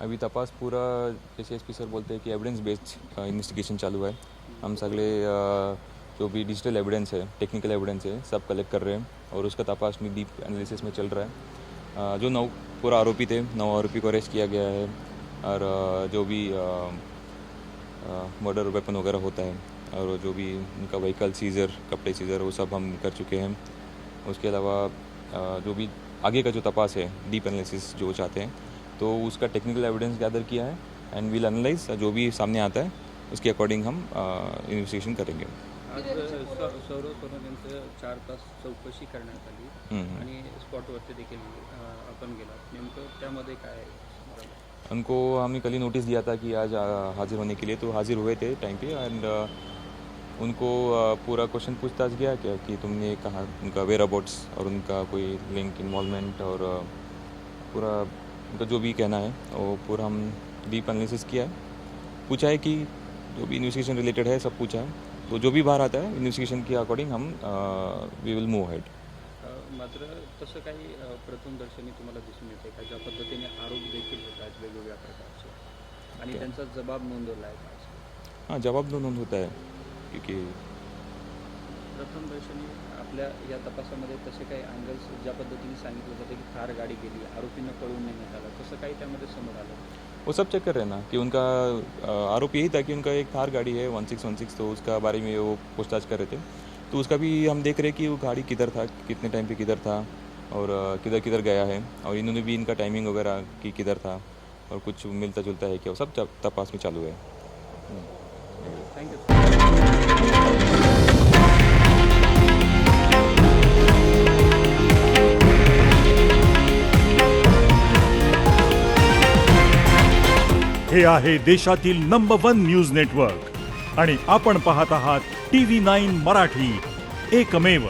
अभी तपास पूरा जैसे एसपी सर बोलते हैं कि एविडेंस बेस्ड इन्वेस्टिगेशन चालू है। हम सगले जो भी डिजिटल एविडेंस है, टेक्निकल एविडेंस है, सब कलेक्ट कर रहे हैं और उसका तपास में डीप एनालिसिस में चल रहा है। जो 9 पूरा आरोपी थे, 9 आरोपी को अरेस्ट किया गया है और जो भी मर्डर वेपन वगैरह होता है और जो भी उनका व्हीकल सीजर, कपड़े सीजर, वो सब हम कर चुके हैं। उसके अलावा जो भी आगे का जो तपास है, डीप एनालिसिस जो चाहते हैं, तो उसका टेक्निकल एविडेंस गैदर किया है एंड विल एनालाइज। जो भी सामने आता है उसके अकॉर्डिंग हम इन्वेस्टिगेशन करेंगे। आज सौरव सोनल यांचं 4 तास चौकशी करण्यात आली आणि स्पॉटवरती देखील आपण गेला, नेमकं त्यामध्ये काय आहे? उनको हमने कल ही नोटिस दिया था कि आज हाजिर होने के लिए, तो हाजिर हुए थे टाइम पे एंड उनको पूरा क्वेश्चन पूछताछ किया क्या कि तुमने कहा उनका वेयर अबाउट्स और उनका कोई लिंक इन्वॉल्वमेंट और पूरा उनका जो भी कहना है वो पूरा हम डीप एनालिसिस किया है। पूछा है कि जो भी इन्वेस्टिगेशन रिलेटेड है सब पूछा है, तो जो भी बाहर आता है इन्वेस्टिगेशन के अकॉर्डिंग हम वी विल मूव हेड। मात्र तसं काही प्रथमदर्शनी तुम्हाला दिसून येते का ज्या पद्धतीने आरोप देखील होत आहेत वेगवेगळ्या प्रकारचे आणि त्यांचा जबाब नोंदवला आहे का? हाँ, जवाब नोंद होता है क्योंकि प्रथमदर्शनी आपल्या या तपासामध्ये तसे काही अँगल्स ज्या पद्धतीने सांगितलं जातं की थार गाडी गेली, आरोपींना पळवून नेण्यात आलं, तसं काही त्यामध्ये समोर आलं? वो सब चेक कर रहे हैं ना कि उनका आरोप यही था कि उनका एक थार गाड़ी है 1616, तो उसका बारे में वो पूछताछ कर रहे थे। तो उसका भी हम देख रहे हैं कि वो गाड़ी किधर था, कितने टाइम पे किधर था और किधर किधर गया है, और इन्होंने भी इनका टाइमिंग वगैरह कि किधर था और कुछ मिलता जुलता है क्या, वो सब तपास में चालू है। थँक्यू। हे आहे देशातील नंबर 1 न्यूज नेटवर्क आणि आपण पाहत आहात TV9 मराठी, एकमेव।